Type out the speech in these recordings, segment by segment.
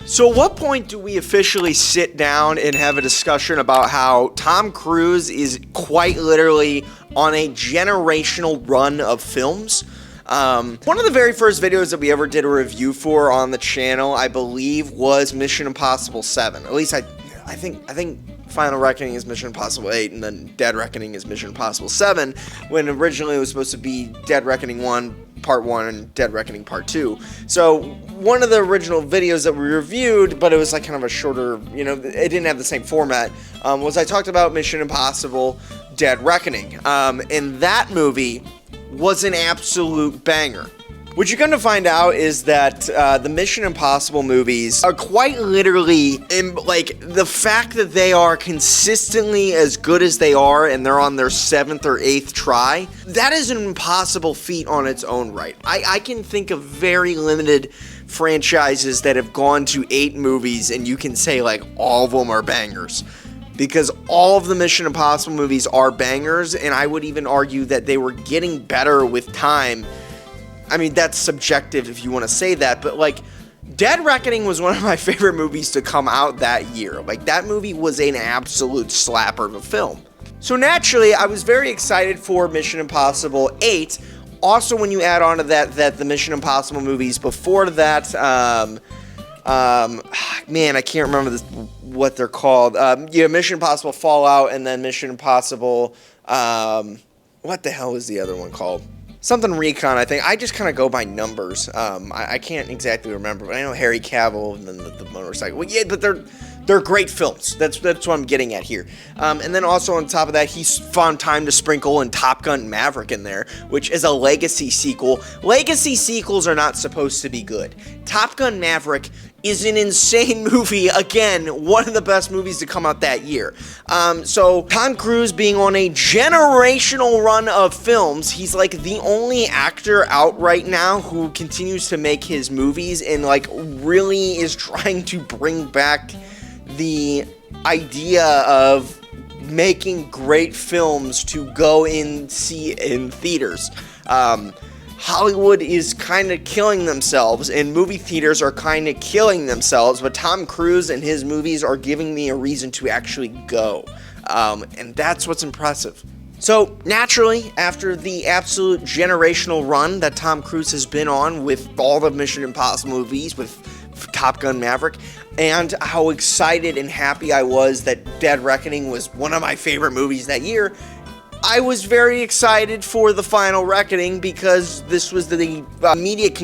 So at what point do we officially sit down and have a discussion about how Tom Cruise is quite literally on a generational run of films? One of the very first videos that we ever did a review for on the channel, I believe, was Mission Impossible 7. At least I think Final Reckoning is Mission Impossible 8, and then Dead Reckoning is Mission Impossible 7, when originally it was supposed to be Dead Reckoning 1, Part 1, and Dead Reckoning Part 2. So one of the original videos that we reviewed, but it was like kind of a shorter, you know, it didn't have the same format, was I talked about Mission Impossible Dead Reckoning. And that movie was an absolute banger. What you're going to find out is that the Mission Impossible movies are quite literally, like, the fact that they are consistently as good as they are and they're on their 7th or 8th try, that is an impossible feat on its own right. I can think of very limited franchises that have gone to 8 movies and you can say, like, all of them are bangers. Because all of the Mission Impossible movies are bangers, and I would even argue that they were getting better with time. I mean, that's subjective if you want to say that, but like, Dead Reckoning was one of my favorite movies to come out that year. Like, that movie was an absolute slapper of a film. So naturally, I was very excited for Mission Impossible 8. Also, when you add on to that the Mission Impossible movies before that, man, I can't remember what they're called. Mission Impossible Fallout, and then Mission Impossible, what the hell is the other one called? Something Recon, I think. I just kind of go by numbers. I can't exactly remember, but I know Harry Cavill and then the motorcycle. Well, yeah, but they're great films. That's what I'm getting at here. And then also on top of that, he's found time to sprinkle in Top Gun Maverick in there, which is a legacy sequel. Legacy sequels are not supposed to be good. Top Gun Maverick is an insane movie. Again, one of the best movies to come out that year. So Tom Cruise being on a generational run of films, he's like the only actor out right now who continues to make his movies and like really is trying to bring back the idea of making great films to go and see in theaters. Hollywood is kind of killing themselves, and movie theaters are kind of killing themselves, but Tom Cruise and his movies are giving me a reason to actually go, and that's what's impressive. So, naturally, after the absolute generational run that Tom Cruise has been on with all the Mission Impossible movies, with Top Gun Maverick, and how excited and happy I was that Dead Reckoning was one of my favorite movies that year, I was very excited for the Final Reckoning because this was the immediate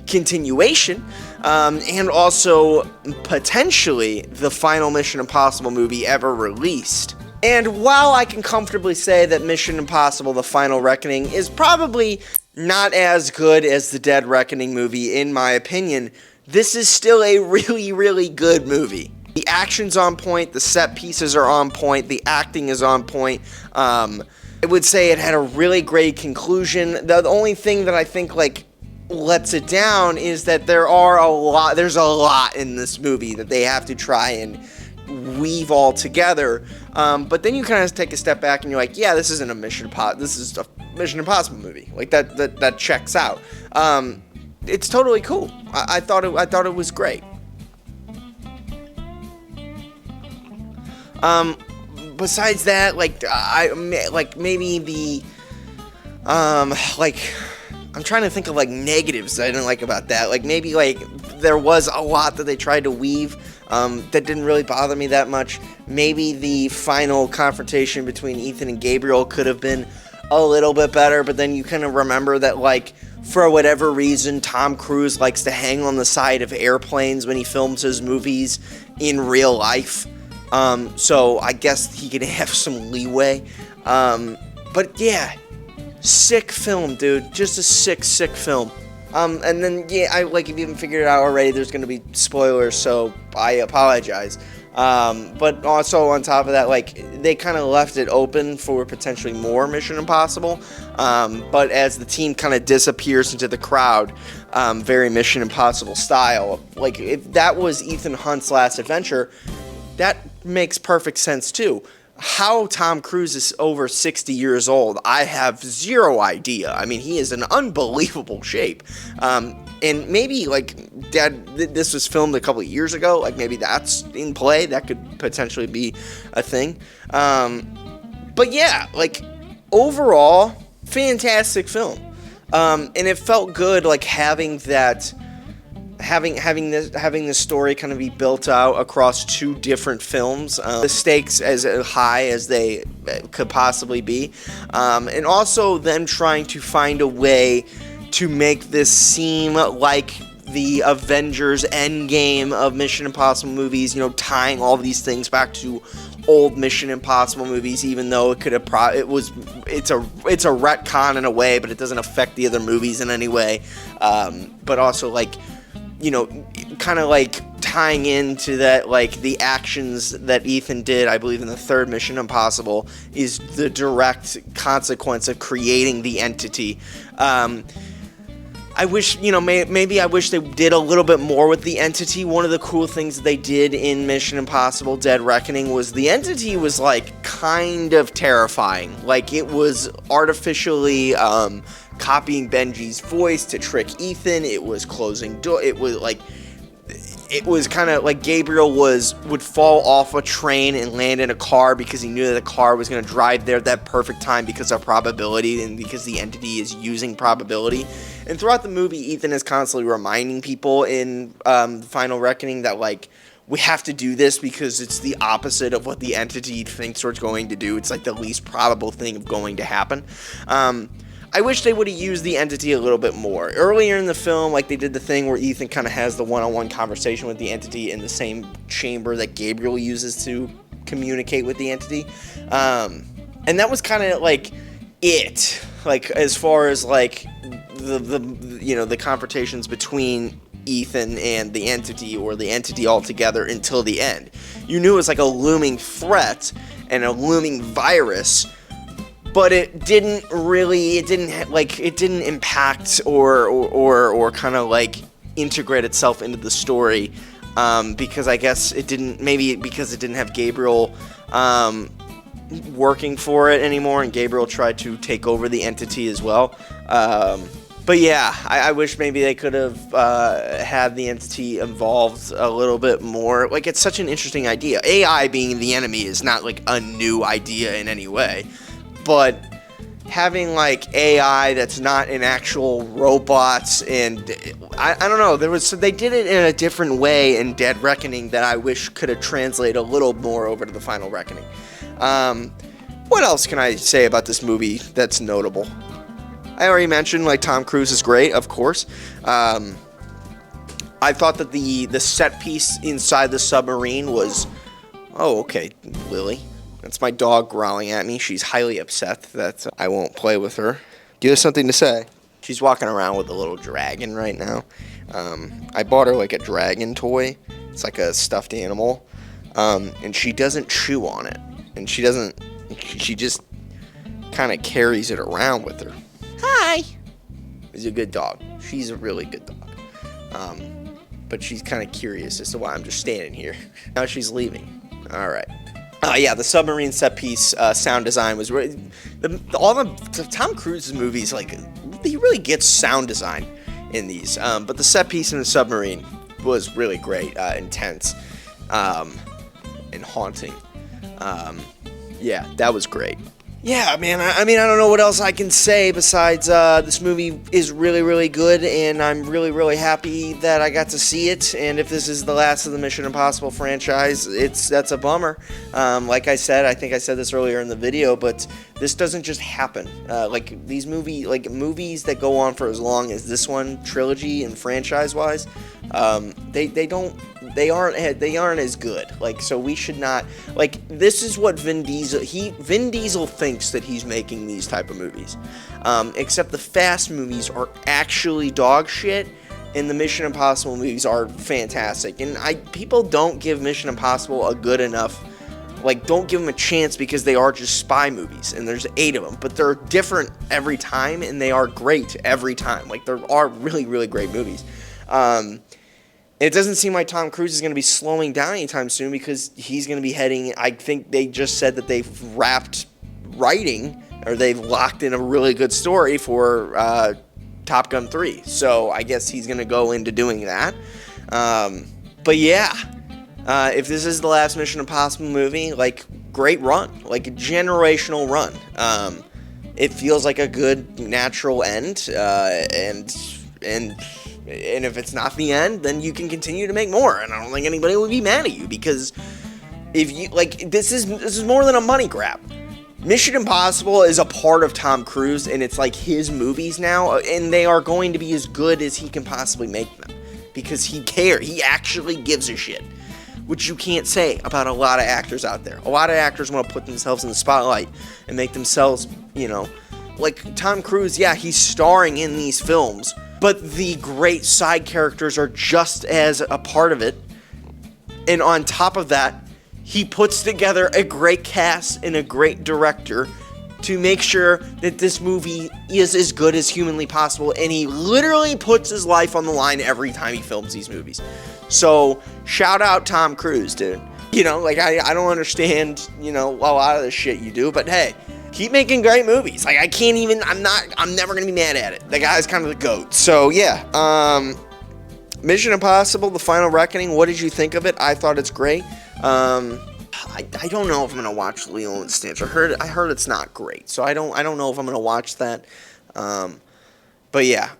continuation, and also potentially the final Mission Impossible movie ever released. And while I can comfortably say that Mission Impossible: The Final Reckoning is probably not as good as the Dead Reckoning movie, in my opinion, this is still a really, really good movie. The action's on point, the set pieces are on point, the acting is on point. I would say it had a really great conclusion. The only thing that I think like lets it down is that there's a lot in this movie that they have to try and weave all together. But then you kind of take a step back and you're like, yeah, this isn't a this is a Mission Impossible movie. Like that checks out. It's totally cool. I thought it was great. Besides that, maybe the, I'm trying to think of, like, negatives that I didn't like about that. Like, maybe, like, there was a lot that they tried to weave, that didn't really bother me that much. Maybe the final confrontation between Ethan and Gabriel could have been a little bit better, but then you kind of remember that, like, for whatever reason, Tom Cruise likes to hang on the side of airplanes when he films his movies in real life. So I guess he could have some leeway. But yeah, sick film, dude. Just a sick film. And then, yeah, if you haven't figured it out already, there's going to be spoilers, so I apologize. But also on top of that, like, they kind of left it open for potentially more Mission Impossible. But as the team kind of disappears into the crowd, very Mission Impossible style, like, if that was Ethan Hunt's last adventure, that makes perfect sense too. How Tom Cruise is over 60 years old, I have zero idea. I mean, he is in unbelievable shape. And and maybe like this was filmed a couple of years ago, like maybe that's in play, that could potentially be a thing. But yeah, like overall, fantastic film. And it felt good, like having that, having this story kind of be built out across two different films. The stakes as high as they could possibly be, and also them trying to find a way to make this seem like the Avengers Endgame of Mission Impossible movies, you know, tying all these things back to old Mission Impossible movies, even though it could have it's a retcon in a way, but it doesn't affect the other movies in any way. But also, like, you know, kind of like tying into that, like the actions that Ethan did, I believe in the third Mission Impossible, is the direct consequence of creating the entity. I wish, you know, maybe I wish they did a little bit more with the entity. One of the cool things they did in Mission Impossible Dead Reckoning was the entity was, like, kind of terrifying. Like, it was artificially copying Benji's voice to trick Ethan. It was closing door. It was, like, it was kind of like Gabriel would fall off a train and land in a car because he knew that the car was going to drive there at that perfect time because of probability and because the entity is using probability. And throughout the movie, Ethan is constantly reminding people in the Final Reckoning that, like, we have to do this because it's the opposite of what the entity thinks we're going to do. It's like the least probable thing of going to happen. I wish they would have used the entity a little bit more. Earlier in the film, like, they did the thing where Ethan kind of has the one-on-one conversation with the entity in the same chamber that Gabriel uses to communicate with the entity. And that was kind of, like, it. Like, as far as, like, the confrontations between Ethan and the entity, or the entity altogether, until the end. You knew it was like a looming threat and a looming virus, but it didn't impact or kind of like integrate itself into the story, because I guess it didn't, maybe because it didn't have Gabriel working for it anymore, and Gabriel tried to take over the entity as well. But yeah, I wish maybe they could have had the entity involved a little bit more. Like, it's such an interesting idea. AI being the enemy is not like a new idea in any way, but having like AI that's not an actual robots, and I don't know, they did it in a different way in Dead Reckoning that I wish could have translated a little more over to the Final Reckoning. What else can I say about this movie that's notable? I already mentioned, like, Tom Cruise is great, of course. I thought that the set piece inside the submarine was... Oh, okay, Lily. That's my dog growling at me. She's highly upset that I won't play with her. Do you have something to say? She's walking around with a little dragon right now. I bought her, like, a dragon toy. It's like a stuffed animal. And she doesn't chew on it. And she just kind of carries it around with her. Hi! She's a good dog. She's a really good dog. But she's kind of curious as to why I'm just standing here. Now she's leaving. All right. Yeah, the submarine set piece sound design was really... Tom Cruise's movies, like, he really gets sound design in these. But the set piece in the submarine was really great, intense, and haunting. Yeah, that was great. Yeah, man, I mean, I don't know what else I can say besides this movie is really, really good, and I'm really, really happy that I got to see it. And if this is the last of the Mission Impossible franchise, that's a bummer. Like I said, I think I said this earlier in the video, but this doesn't just happen. Like, these movies that go on for as long as this one, trilogy and franchise-wise, they aren't as good. Like, so we should not, like, this is what Vin Diesel thinks that he's making these type of movies. Except the Fast movies are actually dog shit, and the Mission Impossible movies are fantastic. And people don't give Mission Impossible a good enough, like, don't give them a chance because they are just spy movies, and there's 8 of them, but they're different every time, and they are great every time. Like, there are really, really great movies. It doesn't seem like Tom Cruise is going to be slowing down anytime soon, because he's going to be heading, I think they just said that they've wrapped writing, or they've locked in a really good story for Top Gun 3. So I guess he's going to go into doing that. But yeah, if this is the last Mission Impossible movie, like, great run. Like, a generational run. It feels like a good, natural end. And if it's not the end, then you can continue to make more. And I don't think anybody would be mad at you, because if you, like, this is more than a money grab. Mission Impossible is a part of Tom Cruise, and it's like his movies now, and they are going to be as good as he can possibly make them, because he cares. He actually gives a shit, which you can't say about a lot of actors out there. A lot of actors want to put themselves in the spotlight and make themselves, you know, like Tom Cruise, yeah, he's starring in these films, but the great side characters are just as a part of it, and on top of that, he puts together a great cast and a great director to make sure that this movie is as good as humanly possible, and he literally puts his life on the line every time he films these movies. So, shout out Tom Cruise, dude. You know, like, I don't understand, you know, a lot of the shit you do, but hey, keep making great movies. Like, I'm never gonna be mad at it. The guy's kind of the GOAT. So, yeah, Mission Impossible, The Final Reckoning, what did you think of it? I thought it's great. I don't know if I'm gonna watch Lilo and Stitch. I heard it's not great, so I don't know if I'm gonna watch that. But yeah,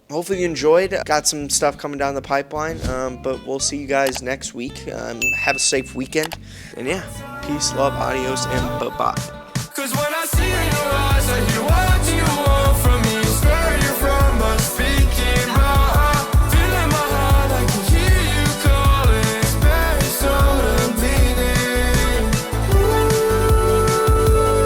hopefully you enjoyed. Got some stuff coming down the pipeline, but we'll see you guys next week. Have a safe weekend, and yeah, peace, love, adios, and bye-bye.